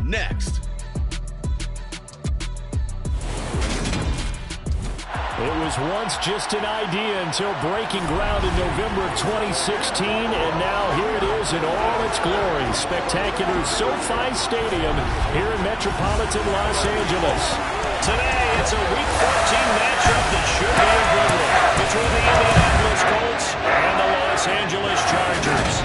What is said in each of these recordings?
next. It was once just an idea until breaking ground in November of 2016, and now here it is in all its glory. Spectacular SoFi Stadium here in metropolitan Los Angeles. Today, it's a Week 14 matchup that should be a good one between the Indianapolis Colts and the Los Angeles Chargers.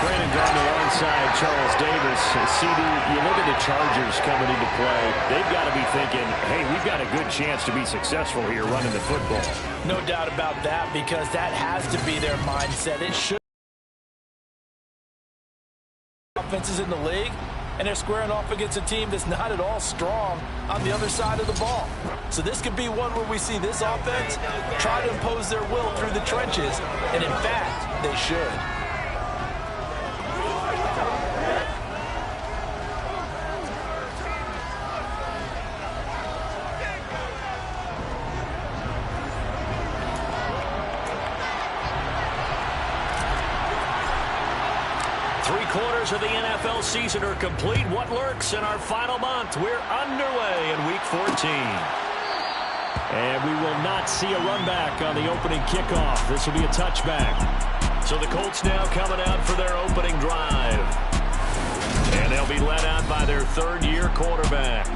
Brandon Gardner alongside Charles Davis. CD, you look at the Chargers coming into play. They've got to be thinking, hey, we've got a good chance to be successful here running the football. No doubt about that, because that has to be their mindset. It should. Offenses in the league, and they're squaring off against a team that's not at all strong on the other side of the ball. So this could be one where we see this offense try to impose their will through the trenches, and in fact, they should. 3 quarters of the NFL season are complete. What lurks in our final month? We're underway in Week 14. And we will not see a run back on the opening kickoff. This will be a touchback. So the Colts now coming out for their opening drive. And they'll be led out by their third-year quarterback.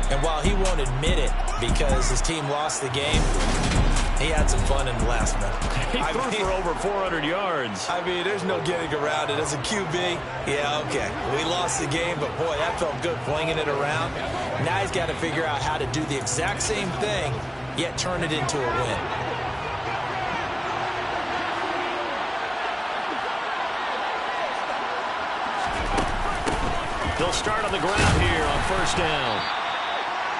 And while he won't admit it because his team lost the game, he had some fun in the last minute. He threw for over 400 yards. I mean, there's no getting around it. As a QB, yeah, okay. We lost the game, but boy, that felt good flinging it around. Now he's got to figure out how to do the exact same thing, yet turn it into a win. They'll start on the ground here on first down.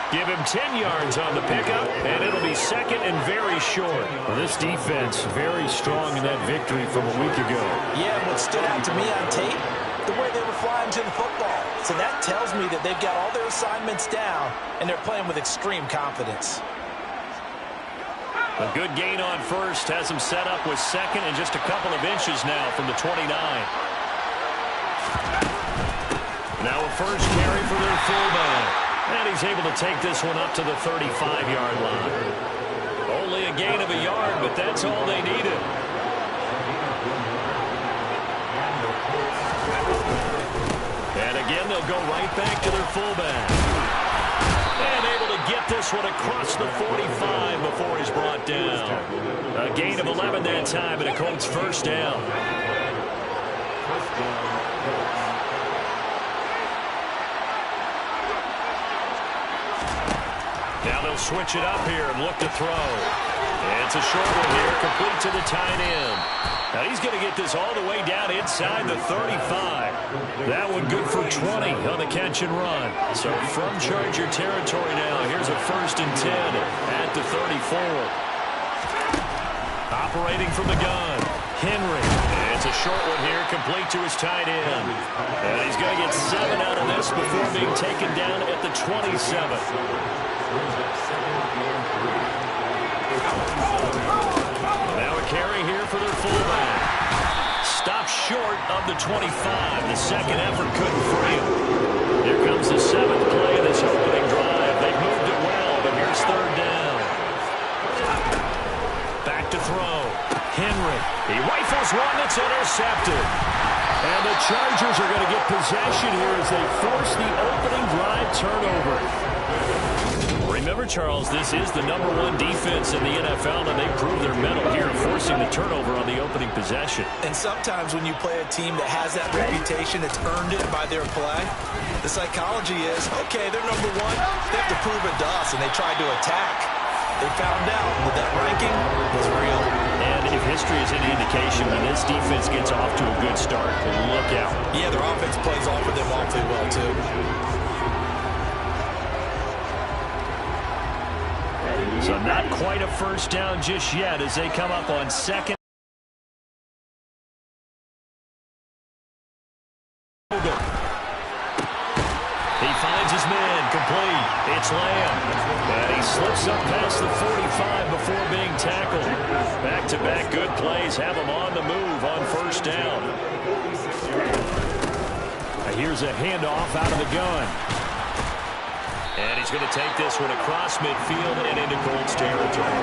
Give him 10 yards on the pickup, and it'll be second and very short. Well, this defense very strong in that victory from a week ago. Yeah, what stood out to me on tape, the way they were flying to the football. So that tells me that they've got all their assignments down, and they're playing with extreme confidence. A good gain on first has him set up with second and just a couple of inches now from the 29. Now a first carry for their fullback. And he's able to take this one up to the 35-yard line. Only a gain of a yard, but that's all they needed. And again, they'll go right back to their fullback. And able to get this one across the 45 before he's brought down. A gain of 11 that time, and a Colts first down. Now they'll switch it up here and look to throw. And it's a short one here, complete to the tight end. Now he's going to get this all the way down inside the 35. That one good for 20 on the catch and run. So from Charger territory now, here's a 1st and 10 at the 34. Operating from the gun, Henry. And it's a short one here, complete to his tight end. And he's going to get 7 out of this before being taken down at the 27. Now a carry here for their fullback. Stopped short of the 25. The second effort couldn't free him. Here comes the 7th play of this opening drive. They moved it well, but here's third down. Back to throw. Henry. He rifles one that's intercepted. And the Chargers are going to get possession here as they force the opening drive turnover. Remember, Charles, this is the #1 defense in the NFL, and they prove their mettle here, forcing the turnover on the opening possession. And sometimes when you play a team that has that reputation, it's earned it by their play. The psychology is, okay, they're #1. They have to prove it to us, and they tried to attack. They found out that that ranking was real. And if history is any indication, when this defense gets off to a good start, look out. Yeah, their offense plays off of them awfully well, too. So not quite a first down just yet as they come up on second. He finds his man, complete. It's Lamb. And he slips up past the 45 before being tackled. Back-to-back good plays have him on the move on first down. here's a handoff out of the gun. And he's going to take this one across midfield and into Colts territory.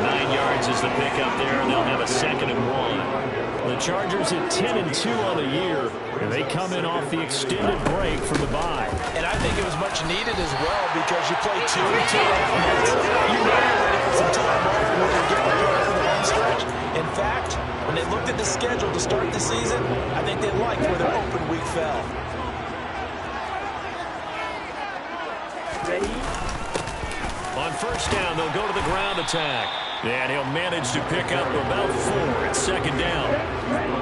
9 yards is the pickup there, and they'll have a 2nd and 1. The Chargers at 10-2 on the year, and they come in off the extended break from the bye. And I think it was much needed as well because you play 2 offense. You know you're ready for some time off when you're getting prepared for the long stretch. In fact, when they looked at the schedule to start the season, I think they liked where their open week fell. On first down, they'll go to the ground attack. And he'll manage to pick up about 4 at 2nd down.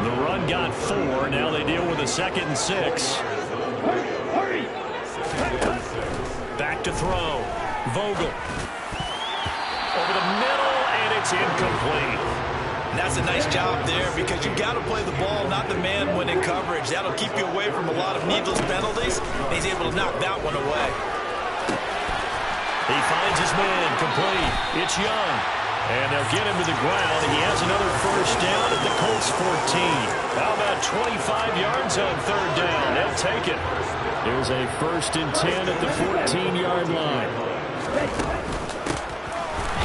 The run got 4. Now they deal with a 2nd and 6. Back to throw. Vogel. Over the middle, and it's incomplete. And that's a nice job there because you've got to play the ball, not the man when in coverage. That'll keep you away from a lot of needless penalties. And he's able to knock that one away. He finds his man complete. It's Young. And they'll get him to the ground. He has another first down at the Colts 14. How about 25 yards on 3rd down? They'll take it. There's a 1st and 10 at the 14-yard line.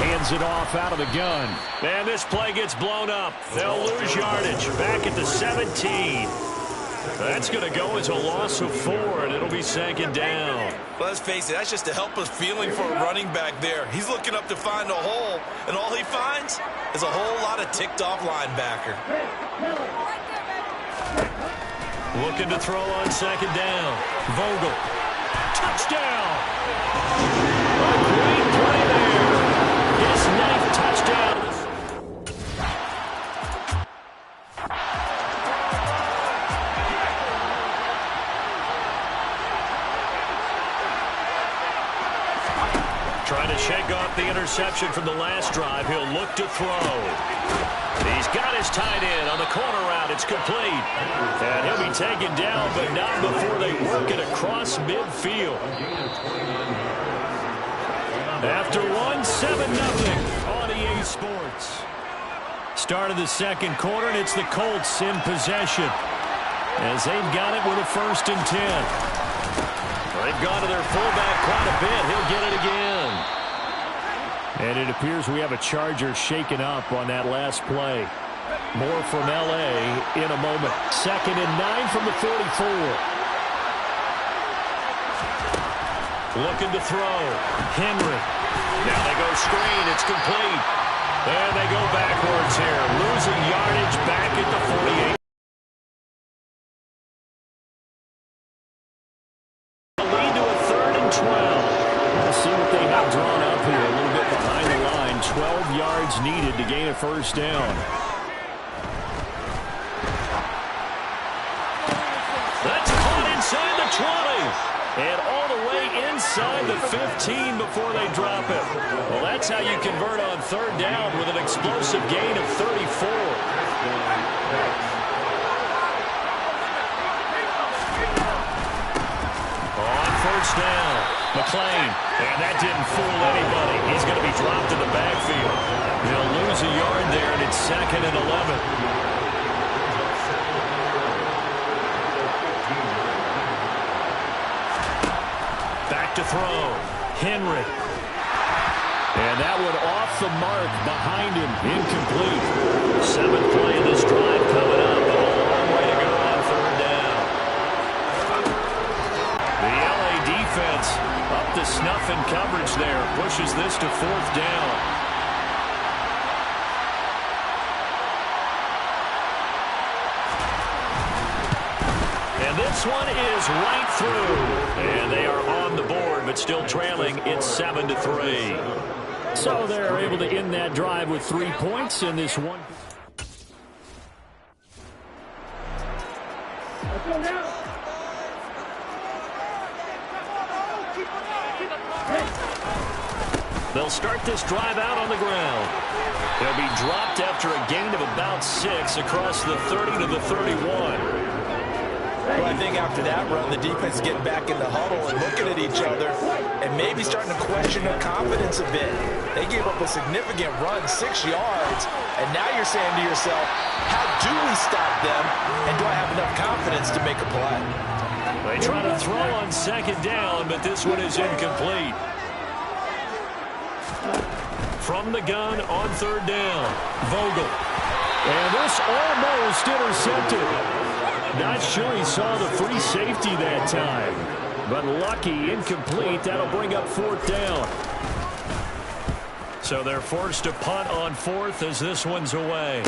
Hands it off out of the gun. And this play gets blown up. They'll lose yardage. Back at the 17. That's going to go as a loss of 4, and it'll be 2nd down. Well, let's face it, that's just a helpless feeling for a running back there. He's looking up to find a hole, and all he finds is a whole lot of ticked-off linebacker. Looking to throw on 2nd down. Vogel. Touchdown! A great play there. His 9th touchdown. Trying to shake off the interception from the last drive. He'll look to throw. He's got his tight end on the corner route. It's complete. And he'll be taken down, but not before they work it across midfield. After 1-7-0 on EA Sports. Start of the 2nd quarter, and it's the Colts in possession as they've got it with a 1st and 10. They've gone to their fullback quite a bit. He'll get it again. And it appears we have a Charger shaken up on that last play. More from L.A. in a moment. 2nd and 9 from the 44. Looking to throw. Henry. Now they go screen. It's complete. And they go backwards here. Losing yardage back at the 48. Needed to gain a 1st down. That's caught inside the 20. And all the way inside the 15 before they drop it. Well, that's how you convert on 3rd down with an explosive gain of 34. On 1st down, McClain. And that didn't fool anybody. He's going to be dropped in the backfield. They'll lose a yard there, and it's 2nd and 11. Back to throw. Henry. And that one off the mark behind him. Incomplete. 7th play of this drive coming up. A long way to go on 3rd down. The LA defense up to snuff in coverage there. Pushes this to 4th down. And this one is right through. And they are on the board, but still trailing. It's 7-3. So they're able to end that drive with 3 points in this one. They'll start this drive out on the ground. They'll be dropped after a gain of about 6 across the 30 to the 31. Well, I think after that run, the defense is getting back in the huddle and looking at each other and maybe starting to question their confidence a bit. They gave up a significant run, 6 yards, and now you're saying to yourself, how do we stop them, and do I have enough confidence to make a play? They try to throw on second down, but this one is incomplete. From the gun on third down, Vogel. And this almost intercepted. Not sure he saw the free safety that time. But lucky, incomplete. That'll bring up fourth down. So they're forced to punt on fourth as this one's away.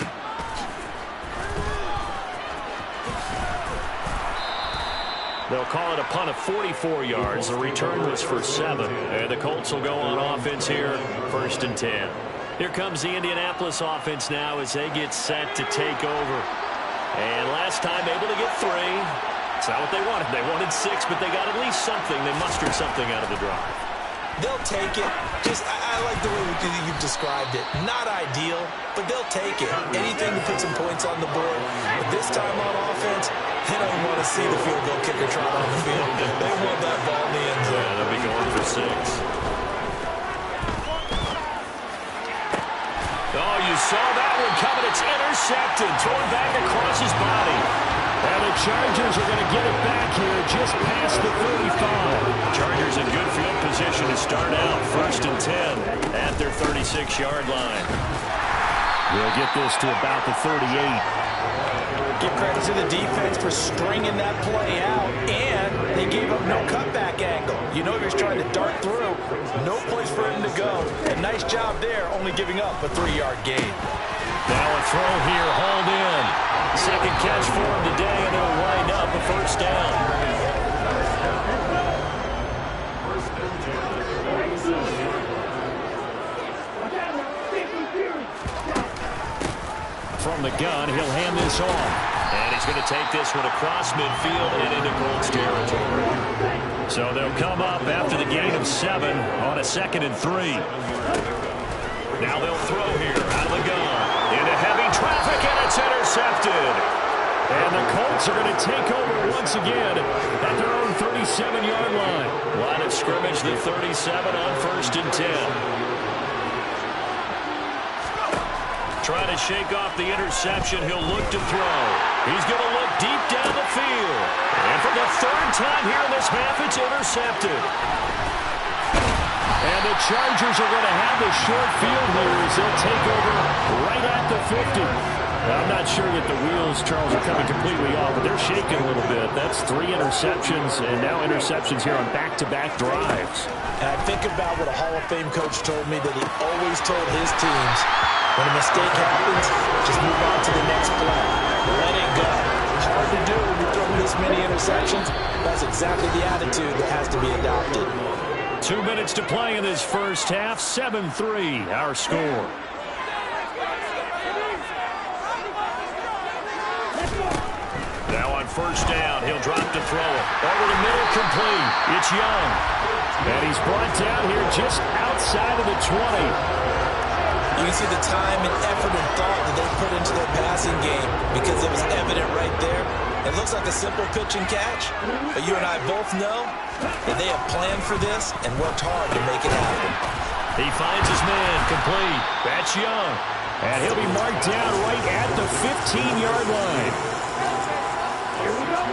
They'll call it a punt of 44 yards. The return was for 7. And the Colts will go on offense here, 1st and 10. Here comes the Indianapolis offense now as they get set to take over. And last time able to get 3. It's not what they wanted. They wanted 6, but they got at least something. They mustered something out of the drive. They'll take it. I like the way you've described it. Not ideal, but they'll take it. Anything to put some points on the board. But this time on offense, they don't want to see the field goal kicker trot on the field. They want that ball in the end zone. Yeah, they'll be going for 6. Oh, you saw that one coming. It's intercepted. Thrown back across his body. And the Chargers are going to get it back here just past the 35. Chargers in good field position to start out. 1st and 10 at their 36-yard line. We'll get this to about the 38. Give credit to the defense for stringing that play out, and they gave up no cutback angle. You know he was trying to dart through. No place for him to go. A nice job there, only giving up a 3-yard gain. Now a throw here, hauled in. Second catch for him today, and they'll wind up a 1st down. From the gun, he'll hand this off. And he's going to take this one across midfield and into Colts territory. So they'll come up after the gain of 7 on a 2nd and 3. Now they'll throw here out of the gun. Into heavy traffic, and it's intercepted. And the Colts are going to take over once again at their own 37-yard line. Line of scrimmage, the 37 on 1st and 10. Trying to shake off the interception. He'll look to throw. He's going to look deep down the field. And for the 3rd time here in this half, it's intercepted. And the Chargers are going to have the short field here as they'll take over right at the 50. I'm not sure that the wheels, Charles, are coming completely off, but they're shaking a little bit. That's 3 interceptions, and now interceptions here on back-to-back drives. And I think about what a Hall of Fame coach told me that he always told his teams, when a mistake happens, just move on to the next play. Let it go. Hard to do when you're throwing this many interceptions. That's exactly the attitude that has to be adopted. 2 minutes to play in this first half. 7-3, our score. Now on 1st down, he'll drop to throw it. Over the middle, complete. It's Young. And he's brought down here just outside of the 20. You can see the time and effort and thought that they put into their passing game because it was evident right there. It looks like a simple pitch and catch, but you and I both know that they have planned for this and worked hard to make it happen. He finds his man, complete. That's Young. And he'll be marked down right at the 15-yard line. Here we go.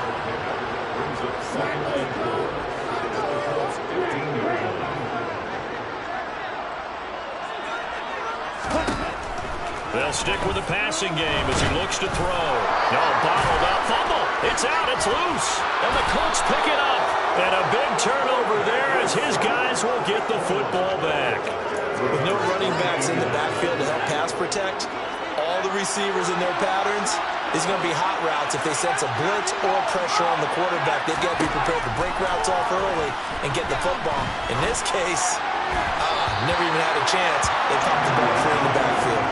They'll stick with the passing game as he looks to throw. No, bottled up, fumble. It's out, it's loose. And the Colts pick it up. And a big turnover there as his guys will get the football back. With no running backs in the backfield to help pass protect, all the receivers in their patterns, it's going to be hot routes if they sense a blitz or pressure on the quarterback. They've got to be prepared to break routes off early and get the football. In this case, never even had a chance. They popped the ball free in the backfield.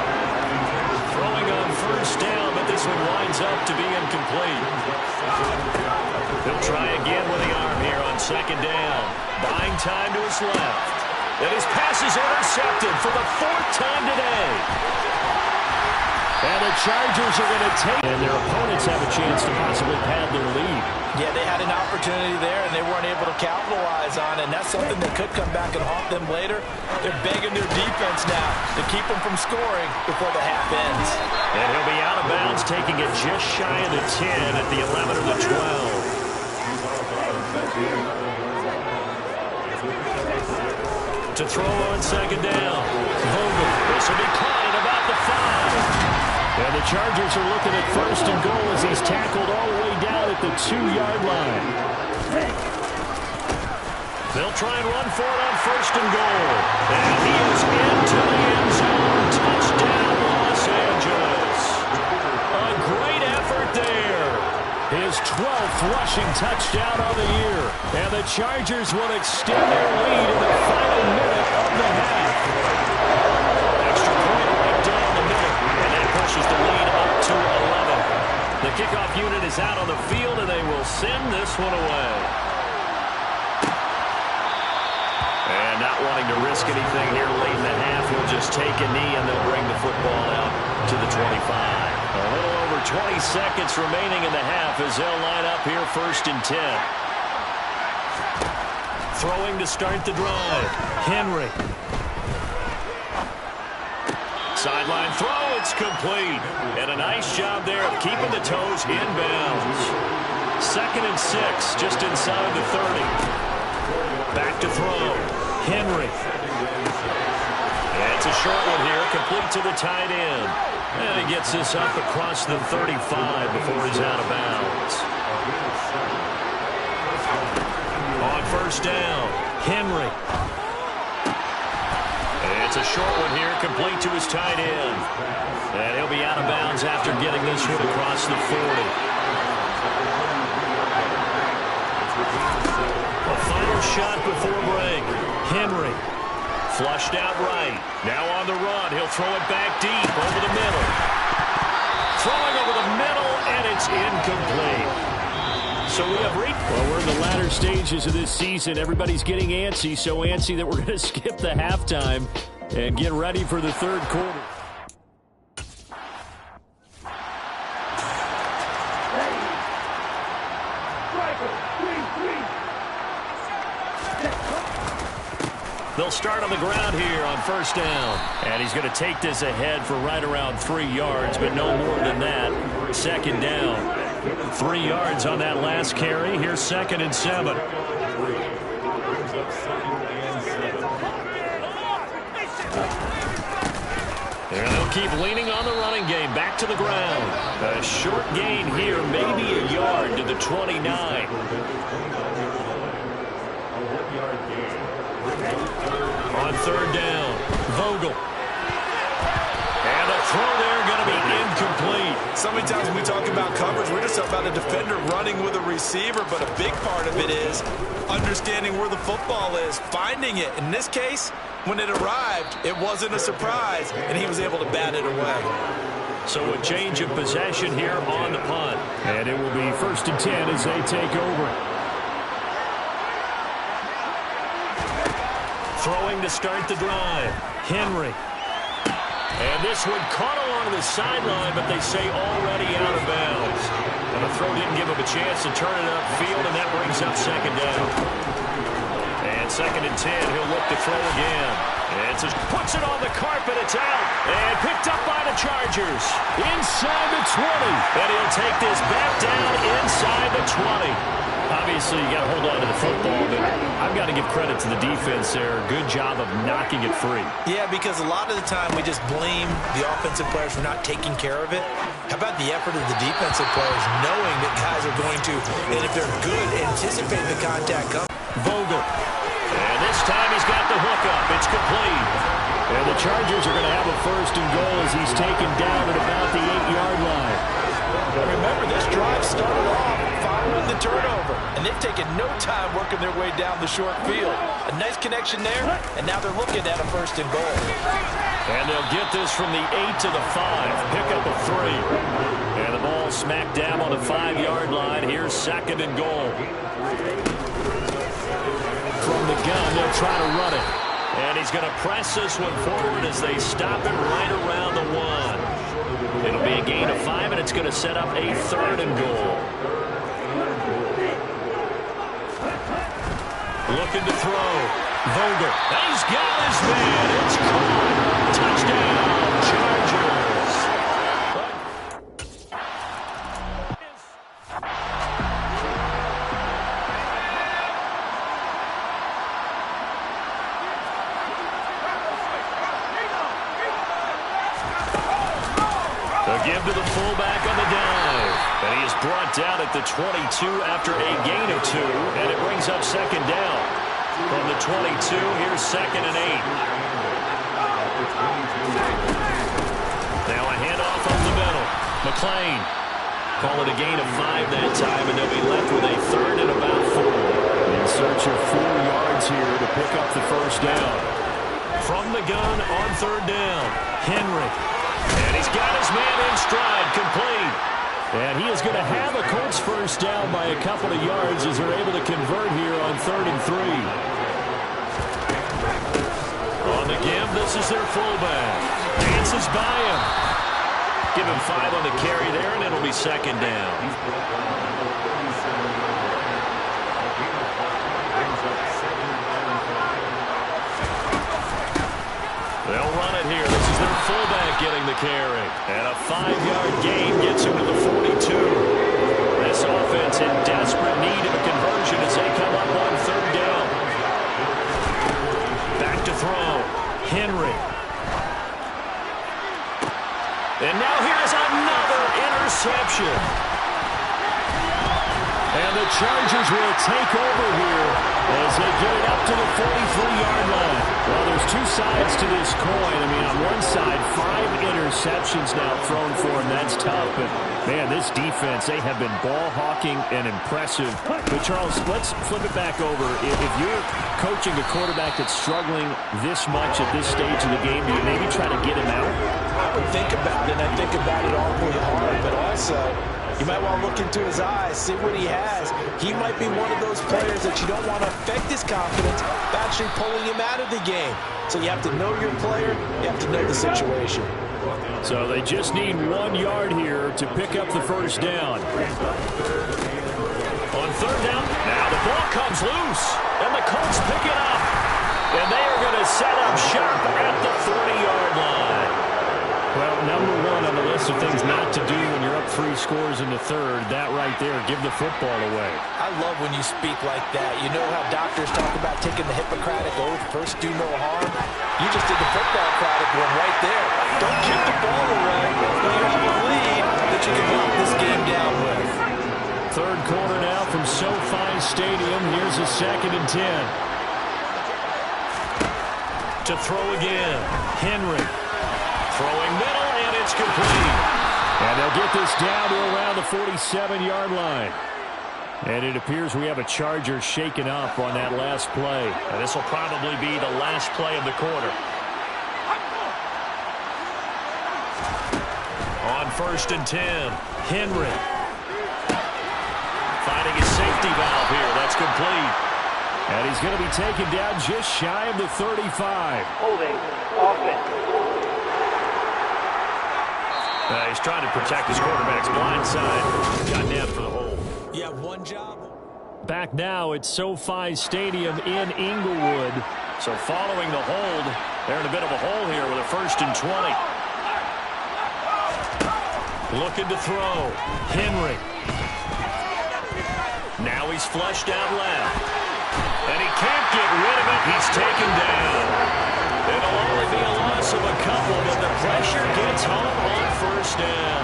Throwing on 1st down, but this one winds up to be incomplete. He'll try again with the arm here on 2nd down. Buying time to his left. And his pass is intercepted for the 4th time today. And the Chargers are going to take, and their opponents have a chance to possibly pad their lead. Yeah, they had an opportunity there, and they weren't able to capitalize on it, and that's something that could come back and haunt them later. They're begging their defense now to keep them from scoring before the half ends. And he'll be out of bounds, taking it just shy of the 10 at the 11 or the 12. To throw on second down. Vogel. This will be caught at about the 5. And the Chargers are looking at first and goal as he's tackled all the way down at the 2-yard line. They'll try and run for it on first and goal. And he is into the end zone. Touchdown, Los Angeles. A great effort there. His 12th rushing touchdown of the year. And the Chargers will extend their lead in the final minute of the half. Extra point right down the middle. And that pushes the lead up to 11. The kickoff unit is out on the field, and they will send this one away. And not wanting to risk anything here late in the half, he'll just take a knee, and they'll bring the football out to the 25. A little over 20 seconds remaining in the half as they'll line up here first and 10. Throwing to start the drive. Henry. Sideline throw, it's complete. And a nice job there of keeping the toes in bounds. 2nd and 6, just inside the 30. Back to throw. Henry. And it's a short one here, complete to the tight end. And he gets this up across the 35 before he's out of bounds. On first down, Henry. And it's a short one here, complete to his tight end. And he'll be out of bounds after getting this one across the 40. A final shot before break. Henry. Flushed out right. Now on the run. He'll throw it back deep over the middle. Throwing over the middle, and it's incomplete. So we have well, we're in the latter stages of this season. Everybody's getting antsy, so antsy that we're going to skip the halftime and get ready for the third quarter. They'll start on the ground here on first down. And he's going to take this ahead for right around 3 yards, but no more than that. Second down. 3 yards on that last carry. Here's 2nd and 7. And they'll keep leaning on the running game. Back to the ground. A short gain here, maybe a yard to the 29. On third down, Vogel. And the throw there going to be incomplete. So many times when we talk about coverage, we're just talking about a defender running with a receiver, but a big part of it is understanding where the football is, finding it. In this case, when it arrived, it wasn't a surprise, and he was able to bat it away. So a change of possession here on the punt. And it will be 1st and 10 as they take over. Throwing to start the drive. Henry. And this one caught along the sideline, but they say already out of bounds. And the throw didn't give him a chance to turn it upfield, and that brings up second down. And 2nd and 10, he'll look to throw again. And puts it on the carpet, it's out. And picked up by the Chargers. Inside the 20. And he'll take this back down inside the 20. Obviously, you got to hold on to the football, but I've got to give credit to the defense there. Good job of knocking it free. Yeah, because a lot of the time we just blame the offensive players for not taking care of it. How about the effort of the defensive players knowing that guys are going to, and if they're good, anticipate the contact coming. Vogel. And this time he's got the hook up. It's complete. And the Chargers are going to have a 1st and goal as he's taken down at about the 8-yard line. Remember, this drive started off following the turnover, and they've taken no time working their way down the short field. A nice connection there, and now they're looking at a 1st and goal. And they'll get this from the 8 to the 5. Pick up a 3. And the ball smacked down on the 5-yard line. Here's 2nd and goal. From the gun, they'll try to run it. And he's going to press this one forward as they stop it right around the 1. It'll be a gain of 5, and it's going to set up a 3rd and goal. Looking to throw. Vogel. He's got his man. It's caught. Touchdown, Chargers. give to the fullback on the dive. And he is brought down at the 22 after a gain of 2. And it brings up second down. From the 22, here's 2nd and 8. Now a handoff up the middle. McClain. Call it a gain of 5 that time, and they'll be left with a 3rd and about 4. In search of 4 yards here to pick up the first down. From the gun on 3rd down, Henry. And he's got his man in stride, complete. And he is going to have a Colts first down by a couple of yards as they're able to convert here on 3rd and 3. On the give, this is their fullback. Dances by him. Give him 5 on the carry there, and it'll be 2nd down. They'll run it here. This is their fullback getting the carry. And a 5-yard gain gets him to the 42. This offense in desperate need of a conversion as they come up on 3rd down. Back to throw. Henry. And now here's another interception. And the Chargers will take over here as they get it up to the 43-yard line. Well, there's 2 sides to this coin. I mean, on one side, 5 interceptions now thrown for him. That's tough. But, man, this defense, they have been ball hawking and impressive. But, Charles, let's flip it back over. If you're coaching a quarterback that's struggling this much at this stage of the game, do you maybe try to get him out? I would think about it, and I think about it awfully hard, but also you might want to look into his eyes, see what he has. He might be one of those players that you don't want to affect his confidence by actually pulling him out of the game. So you have to know your player, you have to know the situation. So they just need 1 yard here to pick up the first down. On 3rd down, now the ball comes loose, and the Colts pick it up. And they are going to set up shop at the 40-yard line. Well, number 1 on the list of things not to do when you're up 3 scores in the 3rd, that right there, give the football away. I love when you speak like that. You know how doctors talk about taking the Hippocratic Oath, first do no harm? You just did the football-cratic one right there. Don't give the ball away when you have a lead that you can lock this game down with. 3rd quarter now from SoFi Stadium. Here's a 2nd and 10. To throw again, Henry. Throwing middle, and it's complete. And they'll get this down to around the 47-yard line. And it appears we have a Charger shaken up on that last play. And this will probably be the last play of the quarter. On 1st and 10, Henry. Finding his safety valve here. That's complete. And he's going to be taken down just shy of the 35. Holding offense. He's trying to protect his quarterback's blind side. Got nabbed for the hold. You have one job. Back now at SoFi Stadium in Inglewood. So following the hold, they're in a bit of a hole here with a 1st and 20. Looking to throw. Henry. Now he's flushed out left. And he can't get rid of it. He's taken down. It'll only be a loss of a couple, but the pressure gets home on 1st down.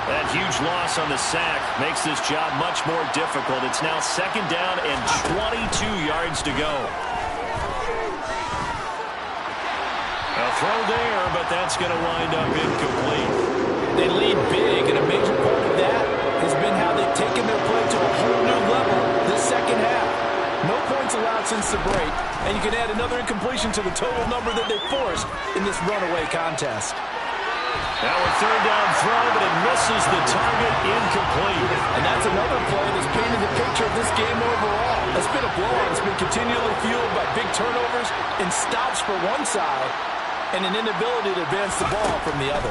That huge loss on the sack makes this job much more difficult. It's now 2nd down and 22 yards to go. A throw there, but that's going to wind up incomplete. They lead big, and a major part of that has been how they've taken their play to a whole new level this 2nd half. No points allowed since the break, and you can add another incompletion to the total number that they forced in this runaway contest. Now a 3rd down throw, but it misses the target, incomplete. And that's another play that's painted the picture of this game overall. It's been a blowout. It's been continually fueled by big turnovers and stops for one side and an inability to advance the ball from the other.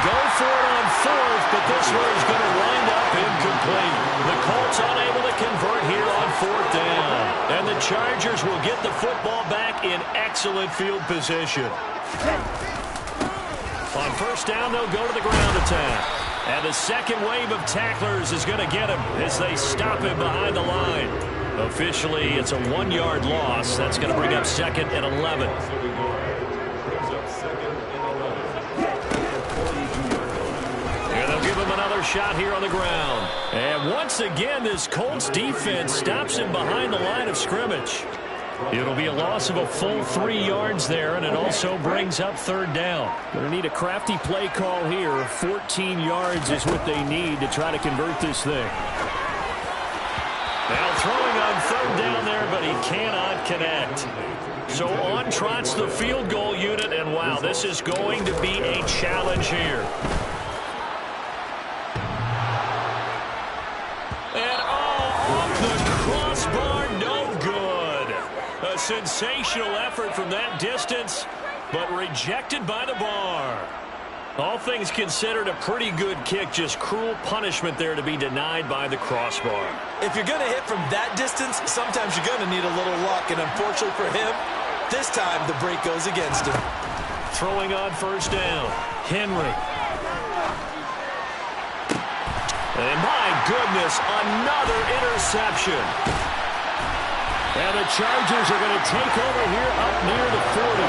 Go for it on 4th, but this one is going to wind up incomplete. The Colts unable to convert here on 4th down. And the Chargers will get the football back in excellent field position. On 1st down, they'll go to the ground attack. And the second wave of tacklers is going to get him as they stop him behind the line. Officially, it's a 1-yard loss. That's going to bring up 2nd and 11. And they'll give him another shot here on the ground. And once again, this Colts defense stops him behind the line of scrimmage. It'll be a loss of a full 3 yards there, and it also brings up 3rd down. Going to need a crafty play call here. 14 yards is what they need to try to convert this thing. Now throwing on 3rd down there, but he cannot connect. So on trots the field goal unit, and wow, this is going to be a challenge here. And off the crossbar, no good. A sensational effort from that distance, but rejected by the bar. All things considered, a pretty good kick, just cruel punishment there to be denied by the crossbar. If you're going to hit from that distance, sometimes you're going to need a little luck, and unfortunately for him, this time the break goes against him. Throwing on 1st down, Henry. And my goodness, another interception. And the Chargers are going to take over here up near the 40.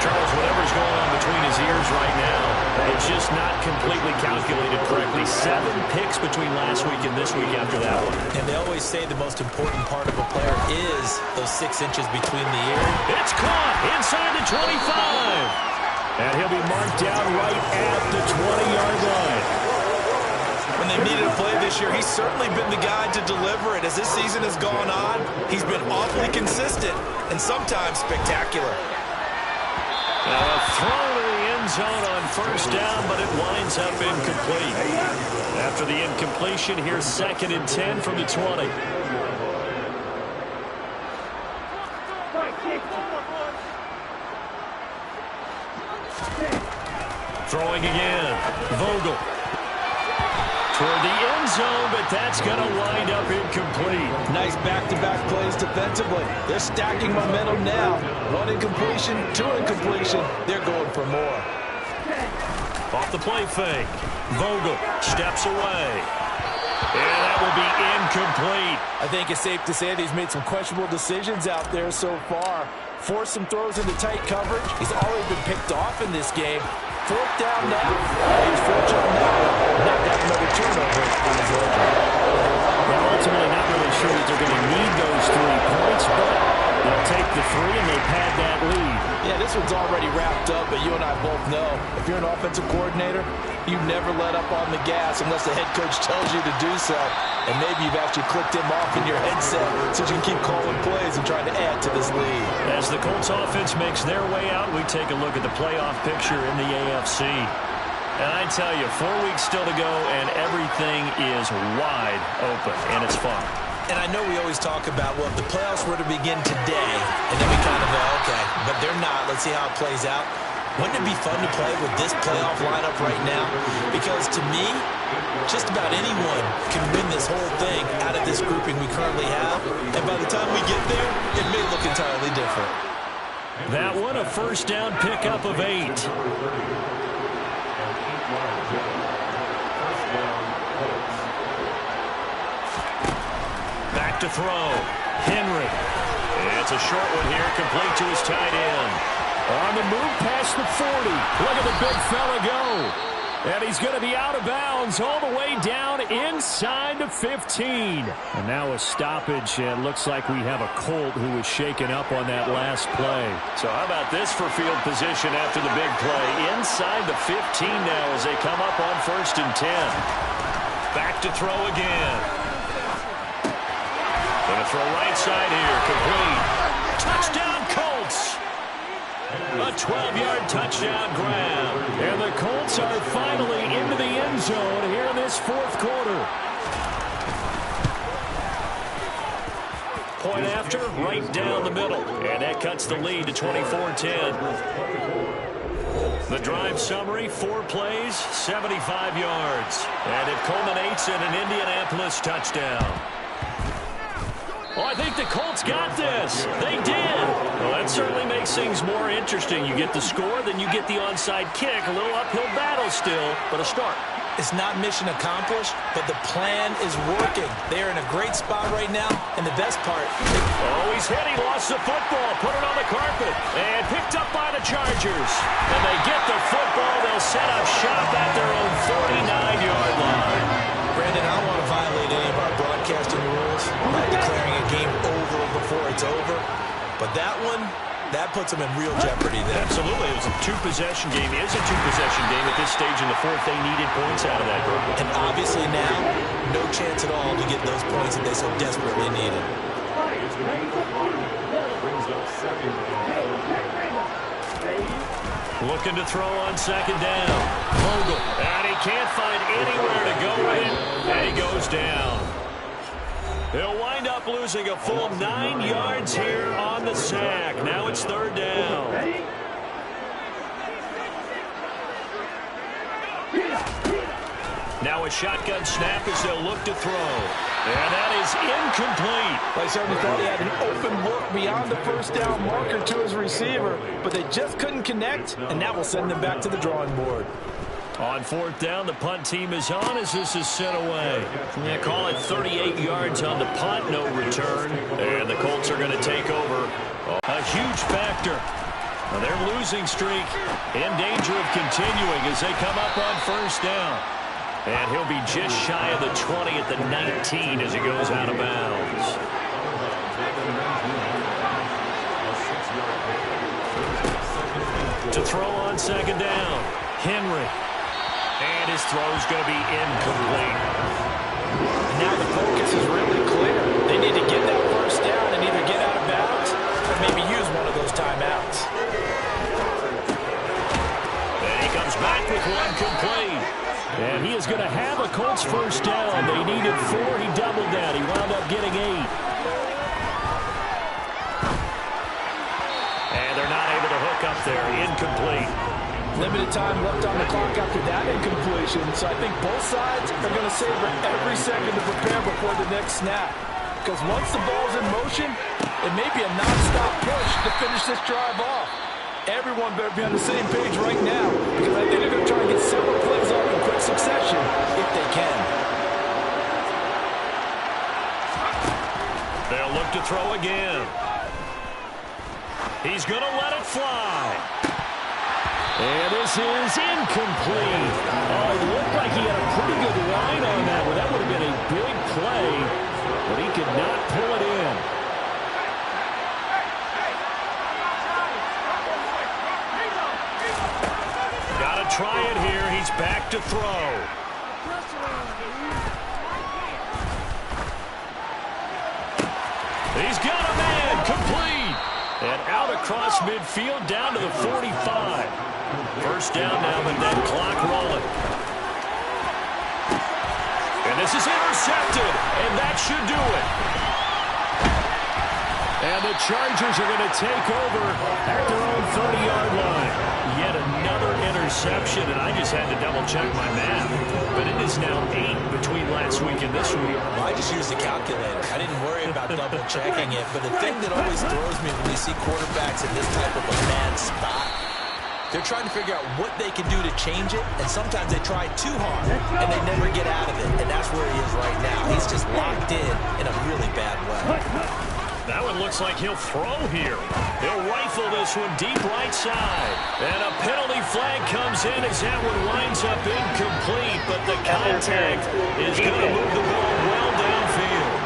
Charles, whatever's going on between his ears right now, it's just not completely calculated correctly. 7 picks between last week and this week after that one. And they always say the most important part of a player is those 6 inches between the ears. It's caught inside the 25. And he'll be marked down right at the 20-yard line. When they needed a play this year, he's certainly been the guy to deliver it. As this season has gone on, he's been awfully consistent and sometimes spectacular. Now a throw to the end zone on 1st down, but it winds up incomplete. After the incompletion, here's 2nd and 10 from the 20. Throwing again, Vogel. Toward the end zone, but that's going to wind up incomplete. Nice back-to-back plays defensively. They're stacking momentum now. 1 incompletion, 2 incompletion. They're going for more. Off the play fake. Vogel steps away. And that will be incomplete. I think it's safe to say that he's made some questionable decisions out there so far. Forced some throws into tight coverage. He's already been picked off in this game. 4th down now. He's fortunate now not to have another turnover in his own. Well, ultimately not really sure that they're going to need those 3 points, but they'll take the 3 and they pad that lead. Yeah, this one's already wrapped up, but you and I both know if you're an offensive coordinator, you never let up on the gas unless the head coach tells you to do so. And maybe you've actually clicked him off in your headset so you can keep calling plays and trying to add to this lead. As the Colts offense makes their way out, we take a look at the playoff picture in the AFC. And I tell you, 4 weeks still to go, and everything is wide open, and it's fun. And I know we always talk about, well, if the playoffs were to begin today, and then we kind of go, okay, but they're not. Let's see how it plays out. Wouldn't it be fun to play with this playoff lineup right now? Because to me, just about anyone can win this whole thing out of this grouping we currently have. And by the time we get there, it may look entirely different. That one, a 1st down pickup of 8. Back to throw. Henry. It's a short one here, complete to his tight end. On the move past the 40. Look at the big fella go. And he's going to be out of bounds all the way down inside the 15. And now a stoppage. It looks like we have a Colt who was shaken up on that last play. So how about this for field position after the big play? Inside the 15 now as they come up on 1st and 10. Back to throw again. Going to throw right side here. Complete. Touchdown Colts. A 12-yard touchdown grab. And the Colts are finally into the end zone here in this 4th quarter. Point after, right down the middle. And that cuts the lead to 24-10. The drive summary, 4 plays, 75 yards. And it culminates in an Indianapolis touchdown. Oh, I think the Colts got this. They did. Well, that certainly makes things more interesting. You get the score, then you get the onside kick. A little uphill battle still, but a start. It's not mission accomplished, but the plan is working. They're in a great spot right now, and the best part... Oh, he's hit. He lost the football. Put it on the carpet. And picked up by the Chargers. And they get the football. They'll set up shop at their own 49-yard line. Brandon, I don't want to violate any of our broadcasting rules by declaring a game over before it's over. But that one... that puts them in real jeopardy there. Absolutely. It was a two-possession game. It is a two-possession game at this stage in the fourth. They needed points out of that group. And obviously now, no chance at all to get those points that they so desperately needed. Looking to throw on second down. Vogel. And he can't find anywhere to go with it. And he goes down. They'll wind up losing a full 9 yards here on the sack. Now it's third down. Now a shotgun snap as they'll look to throw. And that is incomplete. I certainly thought he had an open look beyond the first down marker to his receiver, but they just couldn't connect, and that will send them back to the drawing board. On fourth down, the punt team is on as this is sent away. Yeah, call it 38 yards on the punt, no return. And the Colts are going to take over. A huge factor. Now their losing streak in danger of continuing as they come up on first down. And he'll be just shy of the 20 at the 19 as he goes out of bounds. To throw on second down, Henry. And his throw's going to be incomplete. Now the focus is really clear. They need to get that first down and either get out of bounds or maybe use one of those timeouts. And he comes back with one complete. And he is going to have a Colts first down. They needed 4. He doubled that. He wound up getting 8. And they're not able to hook up there. Incomplete. Limited time left on the clock after that incompletion. So I think both sides are going to savor every second to prepare before the next snap. Because once the ball's in motion, it may be a non-stop push to finish this drive off. Everyone better be on the same page right now, because I think they're going to try and get several plays off in quick succession if they can. They'll look to throw again. He's going to let it fly. And this is incomplete. It looked like he had a pretty good line on that one. That would have been a big play, but he could not pull it in. Try it here. He's back to throw. He's got a man. Complete. And out across midfield down to the 45. First down now, but that clock rolling. And this is intercepted. And that should do it. And the Chargers are going to take over at their own 30-yard line. Yet another interception, and I just had to double-check my math. But it is now 8 between last week and this week. Well, I just used a calculator. I didn't worry about double-checking it. But the thing that always throws me when you see quarterbacks in this type of a mad spot, they're trying to figure out what they can do to change it, and sometimes they try too hard, and they never get out of it. And that's where he is right now. He's just locked in a really bad way. That one looks like he'll throw here. He'll rifle this one deep right side. And a penalty flag comes in as that one winds up incomplete. But the contact is going to move the ball well downfield.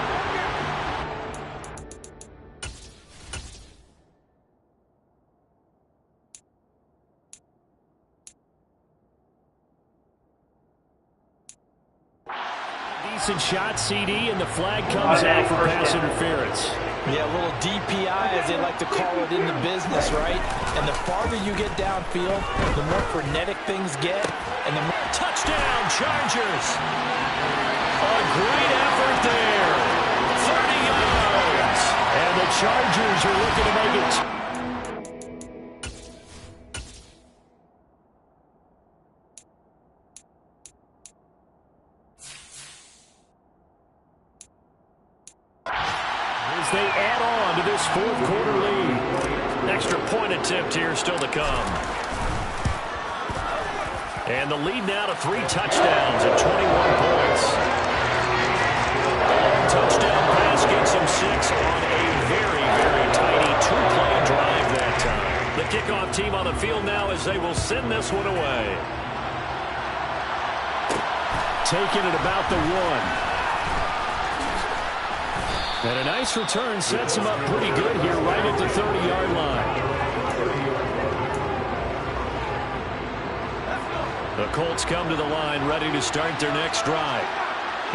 Decent shot, CD, and the flag comes out for pass interference. Yeah, a little DPI, as they like to call it in the business, right? And the farther you get downfield, the more frenetic things get, and the more... Touchdown, Chargers! A great effort there. 30 yards. And the Chargers are looking to make it... They add on to this fourth quarter lead. Extra point attempt here still to come. And the lead now to 3 touchdowns and 21 points. Touchdown pass gets him 6 on a very, very tiny 2-play drive that time. The kickoff team on the field now as they will send this one away. Taking it about the 1. And a nice return sets him up pretty good here right at the 30-yard line. The Colts come to the line ready to start their next drive.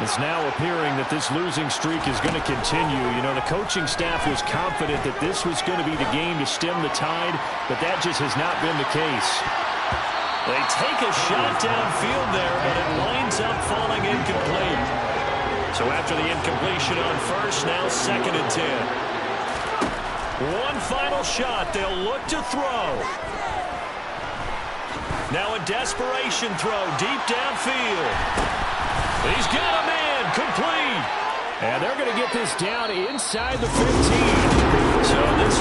It's now appearing that this losing streak is going to continue. You know, the coaching staff was confident that this was going to be the game to stem the tide, but that just has not been the case. They take a shot downfield there, but it winds up falling incomplete. So after the incompletion on first, now 2nd and 10. One final shot. They'll look to throw. Now a desperation throw deep downfield. He's got a man complete. And they're going to get this down inside the 15. So this